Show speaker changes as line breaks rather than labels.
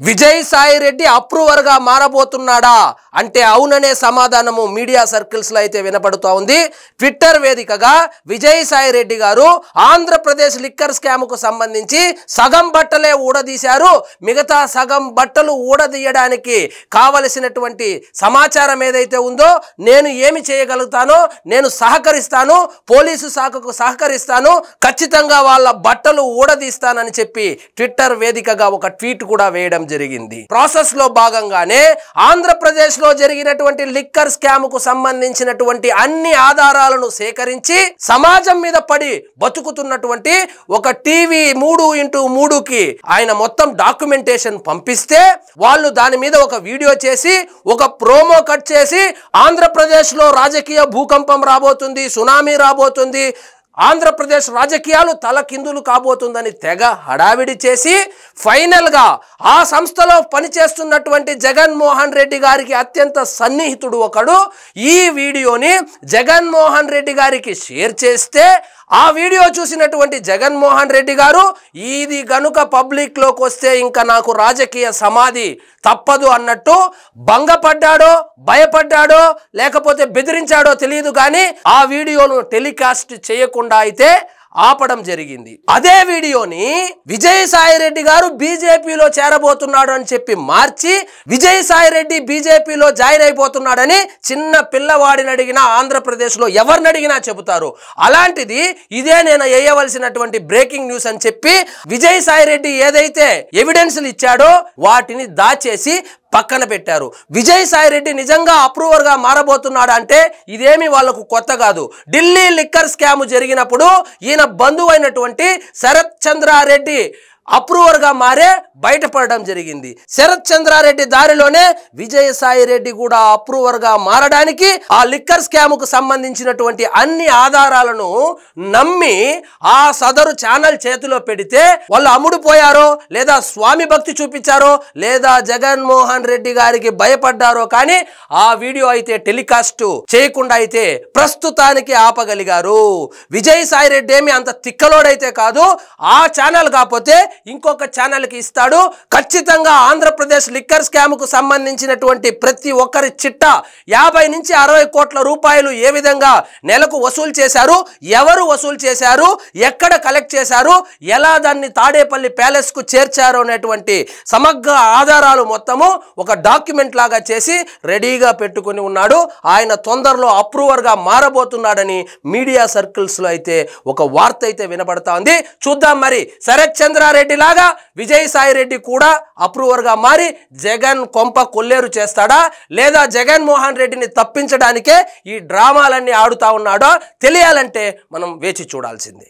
Vijayasai Reddy approver గా మారబోతున్నాడా అంటే అవుననే సమాధానము మీడియా సర్కిల్స్ లో అయితే వినపడుతూ ఉంది. ట్విట్టర్ వేదికగా విజయసాయి రెడ్డి గారు ఆంధ్రప్రదేశ్ లిక్కర్ స్కామ్ కు సంబంధించి సగం బట్టలే ఊడదీశారు, మిగతా సగం బట్టలు ఊడదీయడానికి కావలసినటువంటి సమాచారం ఏదైతే ఉందో నేను ఏమి చేయగలుగుతానో నేను సహకరిస్తాను, పోలీసు శాఖకు సహకరిస్తాను, ఖచ్చితంగా వాళ్ళ బట్టలు ఊడదీస్తానని చెప్పి ట్విట్టర్ వేదికగా ఒక ట్వీట్ కూడా వేయడం జరిగింది. ప్రాసెస్ లో భాగంగానే ఆంధ్రప్రదేశ్ లో జరిగినటువంటి లిక్కర్ స్కామ్ కు సంబంధించినటువంటి అన్ని ఆధారాలను సేకరించి సమాజం మీద పడి బతుకుతున్నటువంటి ఒక టీవీ 3x3కి ఆయన మొత్తం డాక్యుమెంటేషన్ పంపిస్తే వాళ్ళు దాని మీద ఒక వీడియో చేసి ఒక ప్రోమో కట్ చేసి ఆంధ్రప్రదేశ్ లో రాజకీయ భూకంపం రాబోతుంది, సునామీ రాబోతుంది, ఆంధ్రప్రదేశ్ రాజకీయాలు తలకిందులు కాబోతుందని తెగ హడావిడి చేసి ఫైనల్ గా ఆ సంస్థలో పనిచేస్తున్నటువంటి జగన్మోహన్ రెడ్డి గారికి అత్యంత సన్నిహితుడు ఒకడు ఈ వీడియోని జగన్మోహన్ రెడ్డి గారికి షేర్ చేస్తే ఆ వీడియో చూసినటువంటి జగన్మోహన్ రెడ్డి గారు ఇది గనుక పబ్లిక్ లోకి వస్తే ఇంకా నాకు రాజకీయ సమాధి తప్పదు అన్నట్టు భంగపడ్డాడో భయపడ్డాడో లేకపోతే బెదిరించాడో తెలియదు కానీ ఆ వీడియోను టెలికాస్ట్ చేయకుండా అయితే ఆపడం జరిగింది. అదే వీడియోని విజయసాయి రెడ్డి గారు బీజేపీలో చేరబోతున్నాడు అని చెప్పి మార్చి విజయసాయి రెడ్డి బీజేపీలో జాయిన్ అయిపోతున్నాడని చిన్న పిల్లవాడిని అడిగినా ఆంధ్రప్రదేశ్ లో ఎవరిని అడిగినా చెబుతారు. అలాంటిది ఇదే నేను వేయవలసినటువంటి బ్రేకింగ్ న్యూస్ అని చెప్పి విజయసాయి రెడ్డి ఏదైతే ఎవిడెన్స్లు ఇచ్చాడో వాటిని దాచేసి పక్కన పెట్టారు. విజయసాయి రెడ్డి నిజంగా అప్రూవర్ గా మారబోతున్నాడు అంటే ఇదేమి వాళ్లకు కొత్త కాదు. ఢిల్లీ లిక్కర్ స్కామ్ జరిగినప్పుడు ఈయన బంధువైనటువంటి శరత్ చంద్రారెడ్డి అప్రూవర్ గా మారే బయటపడడం జరిగింది. శరత్ చంద్రారెడ్డి దారిలోనే విజయసాయి రెడ్డి కూడా అప్రూవర్ గా మారడానికి ఆ లిక్కర్ స్కామ్ కు సంబంధించినటువంటి అన్ని ఆధారాలను నమ్మి ఆ సదరు ఛానల్ చేతిలో పెడితే వాళ్ళు అమ్ముడుపోయారో లేదా స్వామి భక్తి చూపించారో లేదా జగన్మోహన్ రెడ్డి గారికి భయపడ్డారో కానీ ఆ వీడియో అయితే టెలికాస్ట్ చేయకుండా అయితే ప్రస్తుతానికి ఆపగలిగారు. విజయసాయి రెడ్డి ఏమి అంత తిక్కలోడైతే కాదు. ఆ ఛానల్ కాకపోతే ఇంకొక ఛానల్ కి ఇస్తాడు. ఖచ్చితంగా ఆంధ్రప్రదేశ్ లిక్కర్ స్కామ్ కు సంబంధించినటువంటి ప్రతి ఒక్కరి చిట్టా 50 నుంచి 60 కోట్ల రూపాయలు ఏ విధంగా నెలకు వసూలు చేశారు, ఎవరు వసూలు చేశారు, ఎక్కడ కలెక్ట్ చేశారు, ఎలా దాన్ని తాడేపల్లి ప్యాలెస్ కు చేర్చారు అనేటువంటి సమగ్ర ఆధారాలు మొత్తము ఒక డాక్యుమెంట్ లాగా చేసి రెడీగా పెట్టుకుని ఉన్నాడు. ఆయన తొందరలో అప్రూవర్ గా మారబోతున్నాడని మీడియా సర్కిల్స్ లో అయితే ఒక వార్త అయితే వినబడతా ఉంది. చూద్దాం మరి శరత్ చంద్రారెడ్డి లాగా విజయసాయి రెడ్డి కూడా అప్రూవర్ గా మారి జగన్ కొంప కొల్లేరు చేస్తాడా లేదా జగన్మోహన్ రెడ్డిని తప్పించడానికే ఈ డ్రామాలన్నీ ఆడుతా ఉన్నాడో తెలియాలంటే మనం వేచి చూడాల్సిందే.